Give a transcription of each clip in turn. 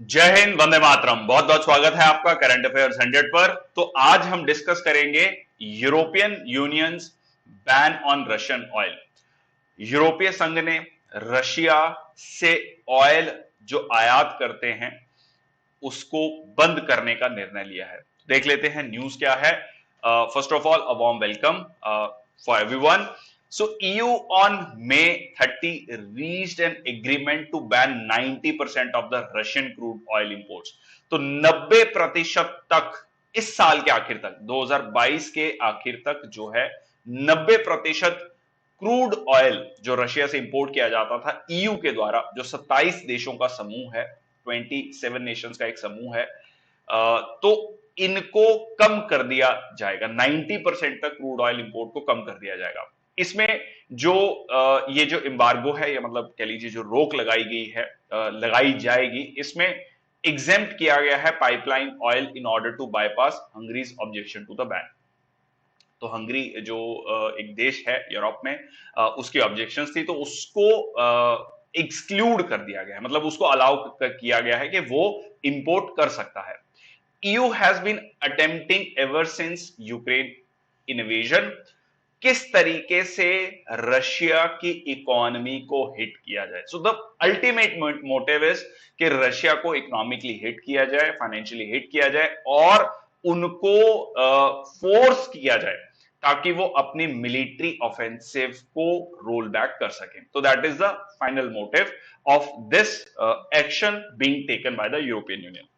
जय हिंद, वंदे मातरम। बहुत बहुत स्वागत है आपका करंट अफेयर्स 100 पर। तो आज हम डिस्कस करेंगे European unions ban on Russian oil. यूरोपीय संघ ने रशिया से ऑयल जो आयात करते हैं उसको बंद करने का निर्णय लिया है। देख लेते हैं न्यूज क्या है। First of all, a warm welcome for everyone. So EU on May 30 reached an agreement to ban 90% of the Russian crude oil imports. तो 90% तक इस साल के आखिर तक 2022 के आखिर तक जो है 90% क्रूड ऑयल जो रशिया से इंपोर्ट किया जाता था ईयू के द्वारा, जो 27 देशों का समूह है, 27 नेशंस का एक समूह है, तो इनको कम कर दिया जाएगा। 90% तक क्रूड ऑयल इंपोर्ट को कम कर दिया जाएगा। इसमें जो ये जो एम्बार्गो है, या मतलब कह लीजिए जो रोक लगाई गई है, लगाई जाएगी, इसमें एग्जेम्प्ट किया गया है pipeline oil in order to bypass Hungary's objection to the ban. तो हंगरी जो एक देश है यूरोप में, उसकी ऑब्जेक्शंस थी, तो उसको एक्सक्लूड कर दिया गया है, मतलब उसको अलाउ किया गया है कि वो इंपोर्ट कर सकता है। EU has been attempting ever since Ukraine invasion किस तरीके से रशिया की इकोनॉमी को हिट किया जाए। So the ultimate motive is कि रशिया को इकोनॉमिकली हिट किया जाए, फाइनेंशियली हिट किया जाए, और उनको फोर्स किया जाए ताकि वो अपनी मिलिट्री ऑफेंसिव को रोल बैक कर सके। तो that is the final motive of this action being taken by the European union.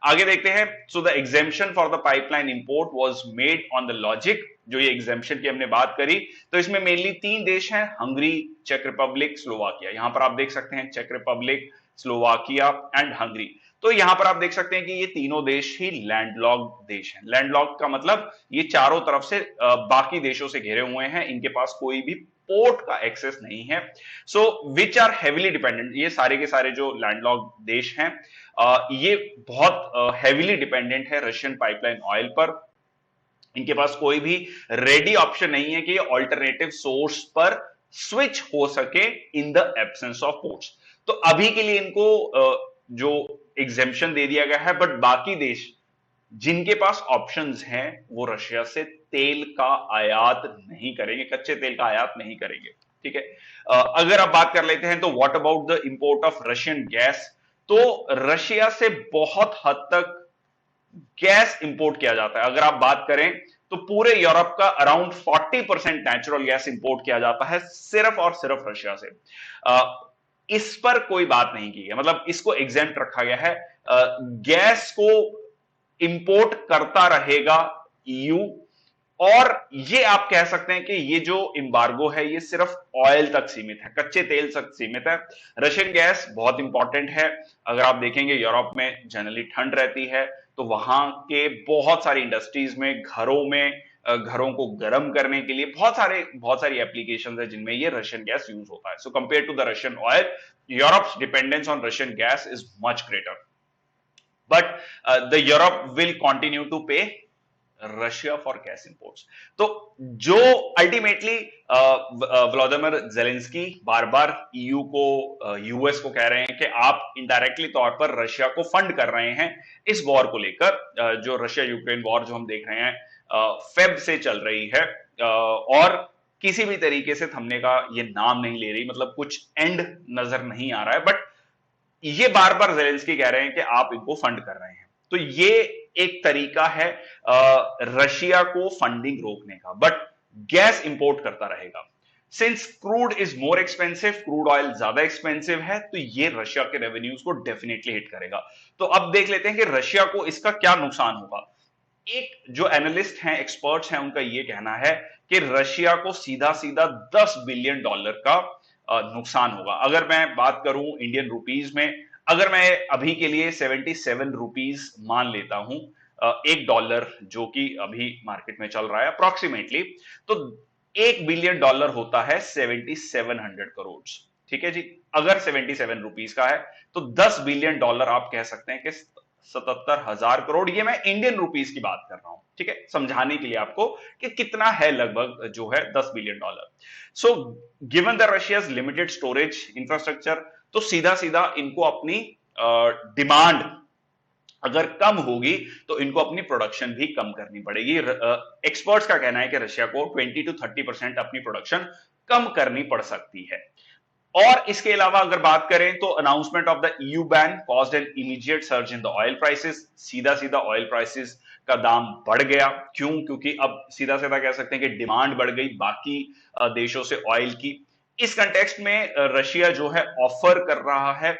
आगे देखते हैं। So the exemption for the pipeline import was made on the logic. जो ये एग्जेम्पशन की हमने बात करी, तो इसमें मेनली 3 देश हैं, हंगरी, चेक रिपब्लिक, स्लोवाकिया। यहां पर आप देख सकते हैं चेक रिपब्लिक, स्लोवाकिया एंड हंगरी। तो यहां पर आप देख सकते हैं कि ये तीनों देश ही लैंडलॉक्ड देश हैं। लैंडलॉक्ड का मतलब ये चारों तरफ से बाकी देशों से घिरे हुए हैं, इनके पास कोई भी पोर्ट का एक्सेस नहीं है। सो विच आर हेविली डिपेंडेंट, ये सारे के सारे जो लैंडलॉक्ड देश हैं, ये बहुत हेविली डिपेंडेंट है रशियन पाइपलाइन ऑयल पर। इनके पास कोई भी रेडी ऑप्शन नहीं है कि ऑल्टरनेटिव सोर्स पर स्विच हो सके in the absence of ports. तो अभी के लिए इनको जो एग्जेम्पशन दे दिया गया है, बट बाकी देश जिनके पास ऑप्शंस हैं वो रशिया से तेल का आयात नहीं करेंगे, कच्चे तेल का आयात नहीं करेंगे। ठीक है। अगर आप बात कर लेते हैं तो what about the import of Russian gas. तो रशिया से बहुत हद तक गैस इंपोर्ट किया जाता है। अगर आप बात करें तो पूरे यूरोप का अराउंड 40% नेचुरल गैस इंपोर्ट किया जाता है सिर्फ और सिर्फ रशिया से। इस पर कोई बात नहीं की है, मतलब इसको एग्जेम्प्ट रखा गया है। गैस को इंपोर्ट करता रहेगा ईयू, और ये आप कह सकते हैं कि ये जो इंबार्गो है ये सिर्फ ऑयल तक सीमित है, कच्चे तेल तक सीमित है। रशियन गैस बहुत इंपॉर्टेंट है। अगर आप देखेंगे यूरोप में जनरली ठंड रहती है, तो वहां के बहुत सारी इंडस्ट्रीज में, घरों में, घरों को गर्म करने के लिए बहुत सारी एप्लीकेशन है जिनमें ये रशियन गैस यूज होता है। So compare to the Russian oil, Europe's dependence on Russian gas is much greater, but the Europe will continue to pay Russia for gas imports. तो जो अल्टीमेटली व्लादिमीर जेलेंस्की बार बार EU को, US को कह रहे हैं कि आप इनडायरेक्टली तौर पर रशिया को फंड कर रहे हैं इस वॉर को लेकर, जो रशिया यूक्रेन वॉर जो हम देख रहे हैं फेब से चल रही है, और किसी भी तरीके से थमने का ये नाम नहीं ले रही, मतलब कुछ एंड नजर नहीं आ रहा है। बट ये बार बार जेलेंस्की कह रहे हैं कि आप इनको फंड कर रहे हैं। तो ये एक तरीका है रशिया को फंडिंग रोकने का, बट गैस इंपोर्ट करता रहेगा। Since crude is more expensive, crude oil ज्यादा एक्सपेंसिव है, तो ये रशिया के रेवेन्यूज को डेफिनेटली हिट करेगा। तो अब देख लेते हैं कि रशिया को इसका क्या नुकसान होगा। एक जो एनालिस्ट हैं, एक्सपर्ट्स हैं, उनका यह कहना है कि रशिया को सीधा सीधा $10 बिलियन का नुकसान होगा। अगर मैं बात करूं इंडियन रुपीज में, अगर मैं अभी के लिए 77 रुपीज मान लेता हूं $1, जो कि अभी मार्केट में चल रहा है अप्रोक्सीमेटली, तो $1 बिलियन होता है 7700 करोड़। ठीक है जी। अगर 77 रुपीज का है तो $10 बिलियन आप कह सकते हैं कि 77,000 करोड़। ये मैं इंडियन रुपीज की बात कर रहा हूं, ठीक है, समझाने के लिए आपको कि कितना है लगभग जो है $10 billion. So given the Russia's limited storage infrastructure, तो सीधा सीधा इनको अपनी डिमांड अगर कम होगी तो इनको अपनी प्रोडक्शन भी कम करनी पड़ेगी। एक्सपर्ट्स का कहना है कि रशिया को 20 to 30% अपनी प्रोडक्शन कम करनी पड़ सकती है। और इसके अलावा अगर बात करें तो announcement of the EU ban caused an immediate surge in the oil prices. सीधा सीधा ऑयल प्राइसेस का दाम बढ़ गया। क्यों? क्योंकि अब सीधा सीधा कह सकते हैं कि डिमांड बढ़ गई बाकी देशों से ऑयल की। इस कंटेक्स्ट में रशिया जो है ऑफर कर रहा है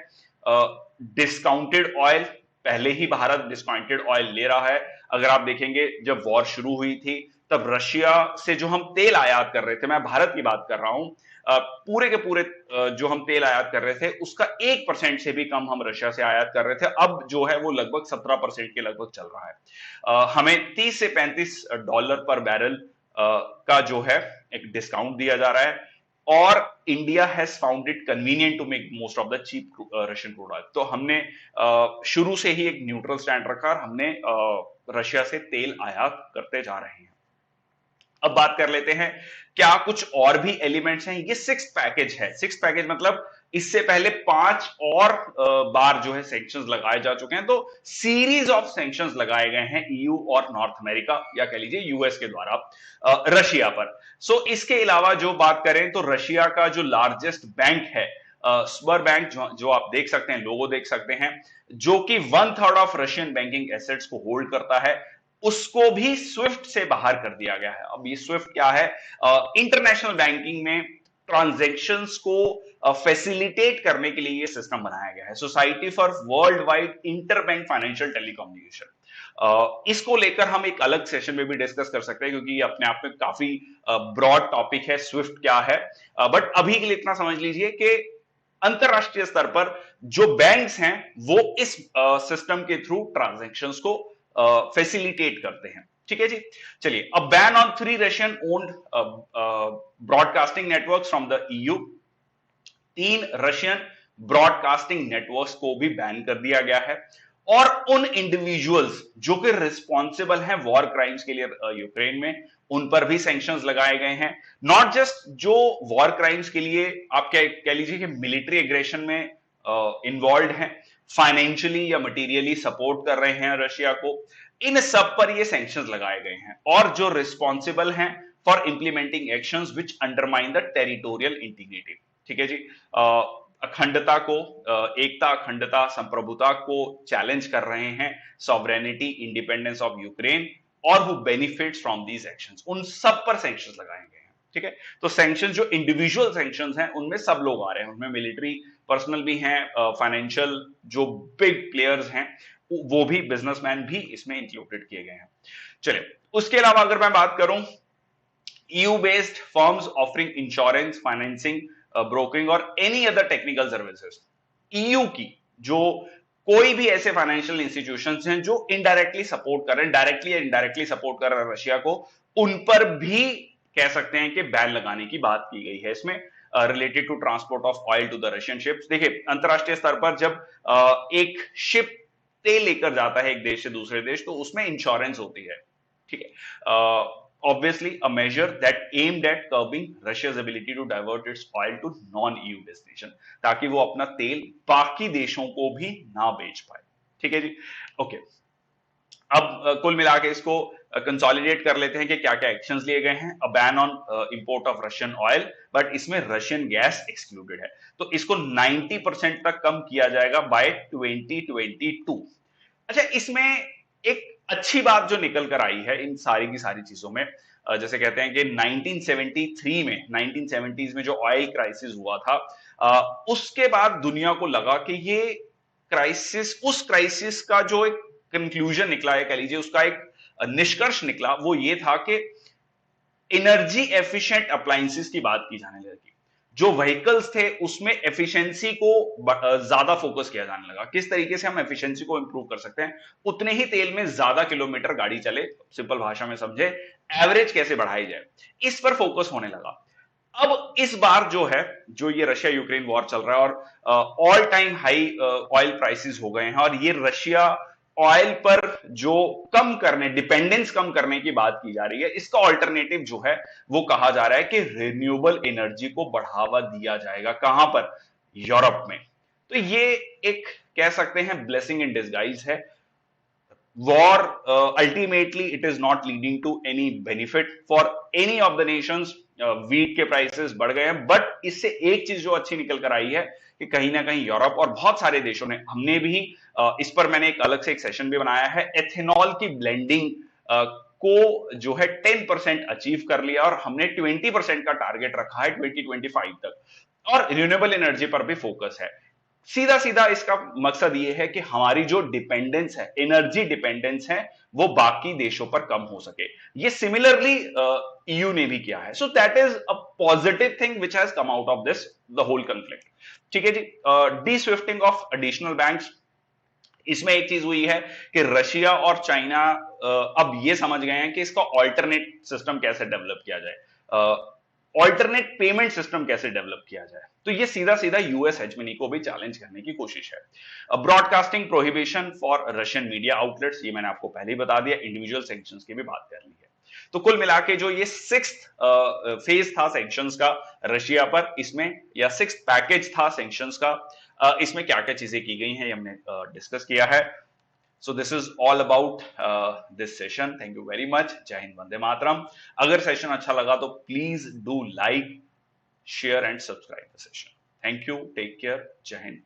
डिस्काउंटेड ऑयल। पहले ही भारत डिस्काउंटेड ऑयल ले रहा है। अगर आप देखेंगे जब वॉर शुरू हुई थी तब रशिया से जो हम तेल आयात कर रहे थे, मैं भारत की बात कर रहा हूं, पूरे के पूरे जो हम तेल आयात कर रहे थे उसका 1% से भी कम हम रशिया से आयात कर रहे थे। अब जो है वो लगभग 17% के लगभग चल रहा है। हमें 30 से 35 डॉलर पर बैरल का जो है एक डिस्काउंट दिया जा रहा है। और India has found it convenient to make most of the cheap Russian crude oil. तो हमने शुरू से ही एक न्यूट्रल स्टैंड रखा और हमने रशिया से तेल आयात करते जा रहे हैं। अब बात कर लेते हैं क्या कुछ और भी एलिमेंट्स हैं। ये 6 पैकेज है। 6 पैकेज मतलब इससे पहले 5 और बार जो है सैंक्शंस लगाए जा चुके हैं। तो सीरीज ऑफ सैंक्शंस लगाए गए हैं ईयू और नॉर्थ अमेरिका या कह लीजिए यूएस के द्वारा रशिया पर। सो इसके अलावा जो बात करें तो रशिया का जो लार्जेस्ट बैंक है स्बर बैंक, जो आप देख सकते हैं, लोगो देख सकते हैं, जो कि 1/3 ऑफ रशियन बैंकिंग एसेट्स को होल्ड करता है, उसको भी स्विफ्ट से बाहर कर दिया गया है। अब ये स्विफ्ट क्या है? इंटरनेशनल बैंकिंग में ट्रांजैक्शंस को फैसिलिटेट करने के लिए ये सिस्टम बनाया गया है, society for world wide interbank financial telecommunication. इसको लेकर हम एक अलग सेशन में भी डिस्कस कर सकते हैं क्योंकि ये अपने आप में काफी ब्रॉड टॉपिक है, स्विफ्ट क्या है। बट अभी के लिए इतना समझ लीजिए कि अंतरराष्ट्रीय स्तर पर जो बैंक्स हैं वो इस सिस्टम के थ्रू ट्रांजैक्शंस को फैसिलिटेट करते हैं। ठीक है जी। चलिए, अब ban on 3 Russian owned broadcasting networks from the EU. 3 Russian broadcasting networks को भी बैन कर दिया गया है। और उन इंडिविजुअल्स जो कि रिस्पॉन्सिबल हैं वॉर क्राइम्स के लिए यूक्रेन में, उन पर भी सैंक्शंस लगाए गए हैं। नॉट जस्ट जो वॉर क्राइम्स के लिए आप कह लीजिए कि मिलिट्री एग्रेशन में इन्वॉल्व हैं, फाइनेंशियली या मटेरियली सपोर्ट कर रहे हैं रशिया को, इन सब पर ये सैंक्शंस लगाए गए हैं। और जो रिस्पॉन्सिबल हैं for implementing actions which undermine the territorial integrity. ठीक है जी। अखंडता को, एकता, अखंडता, संप्रभुता को चैलेंज कर रहे हैं, सॉवरेनिटी, इंडिपेंडेंस ऑफ यूक्रेन, और who benefits from these actions, उन सब पर सैंक्शंस लगाए गए हैं। ठीक है। तो सैंक्शंस जो इंडिविजुअल सैंक्शंस हैं उनमें सब लोग आ रहे हैं, उनमें मिलिट्री पर्सनल भी हैं, फाइनेंशियल जो बिग प्लेयर्स हैं वो भी, बिजनेसमैन भी इसमें इंक्लूडेड किए गए हैं। चलिए, उसके अलावा अगर मैं बात करूं, EU based firms offering insurance, financing, broking और any other technical services, EU की जो कोई भी ऐसे फाइनेंशियल इंस्टीट्यूशंस हैं जो इनडायरेक्टली सपोर्ट कर रहे हैं, डायरेक्टली या इनडायरेक्टली सपोर्ट कर रहे हैं रशिया को, उन पर भी कह सकते हैं कि बैन लगाने की बात की गई है इसमें, related to transport of oil to the Russian ships. देखिए, अंतरराष्ट्रीय स्तर पर जब एक शिप तेल लेकर जाता है एक देश से दूसरे देश, तो उसमें इंश्योरेंस होती है। ठीक है। Obviously a measure that aimed at curbing Russia's ability to divert its oil to non-EU destination, ताकि वो अपना तेल बाकी देशों को भी ना बेच पाए। ठीक है जी। ओके, अब कुल मिला के इसको कंसोलिडेट कर लेते हैं कि क्या क्या एक्शंस लिए गए हैं। A ban on import of Russian oil, but इसमें रशियन गैस एक्सक्लूडेड है, तो इसको 90% तक कम किया जाएगा बाय 2022। अच्छा, इसमें एक अच्छी बात जो निकल कर आई है इन सारी की सारी चीजों में, जैसे कहते हैं कि 1973 में, 1970s में जो ऑयल क्राइसिस हुआ था, उसके बाद दुनिया को लगा कि ये क्राइसिस, उस क्राइसिस का जो एक कंक्लूजन निकला है, कह लीजिए उसका एक निष्कर्ष निकला, वो ये था कि एनर्जी एफिशिएंट अप्लायंसेस की बात की जाने लगी। जो व्हीकल्स थे उसमें एफिशिएंसी को ज्यादा फोकस किया जाने लगा। किस तरीके से हम एफिशिएंसी को इंप्रूव कर सकते हैं, उतने ही तेल में ज्यादा किलोमीटर गाड़ी चले, सिंपल भाषा में समझे, एवरेज कैसे बढ़ाई जाए, इस पर फोकस होने लगा। अब इस बार जो है, जो ये रशिया यूक्रेन वॉर चल रहा है और all time high oil prices हो गए हैं, और ये रशिया ऑयल पर जो कम करने, डिपेंडेंस कम करने की बात की जा रही है, इसका ऑल्टरनेटिव जो है वो कहा जा रहा है कि रिन्यूएबल एनर्जी को बढ़ावा दिया जाएगा। कहां पर? यूरोप में। तो ये एक कह सकते हैं ब्लेसिंग इन डिस्गाइज है। war ultimately it is not leading to any benefit for any of the nations. Wheat के प्राइसेस बढ़ गए हैं, बट इससे एक चीज जो अच्छी निकल कर आई है कि कहीं ना कहीं यूरोप और बहुत सारे देशों ने, हमने भी इस पर मैंने एक अलग से एक सेशन भी बनाया है, एथेनॉल की ब्लेंडिंग को जो है 10% अचीव कर लिया और हमने 20% का टारगेट रखा है 2025 तक, और रिन्यूएबल एनर्जी पर भी फोकस है। सीधा सीधा इसका मकसद ये है कि हमारी जो डिपेंडेंस है, एनर्जी डिपेंडेंस है, वो बाकी देशों पर कम हो सके। ये सिमिलरली ईयू ने भी किया है। So that is a positive thing which has come out of this the whole conflict. ठीक है जी। De swifting of additional banks, इसमें एक चीज हुई है कि रशिया और चाइना अब ये समझ गए हैं कि इसका ऑल्टरनेट सिस्टम कैसे डेवलप किया जाए, ऑल्टरनेट पेमेंट सिस्टम कैसे डेवलप किया जाए। तो ये सीधा सीधा यूएस हेजमनी को भी चैलेंज करने की कोशिश है। Broadcasting prohibition for Russian media outlets, ये मैंने आपको पहले ही बता दिया। इंडिविजुअल सैंक्शंस की भी बात कर ली है। तो कुल मिला के जो ये 6th फेज था सैंक्शंस का रशिया पर, इसमें या 6th पैकेज था सैंक्शंस का, इसमें क्या क्या चीजें की गई हैं ये हमने डिस्कस किया है। So this is all about this session. Thank you very much. जय हिंद, वंदे मातरम। अगर सेशन अच्छा लगा तो please do like, share and subscribe the session. Thank you, take care, जय हिंद।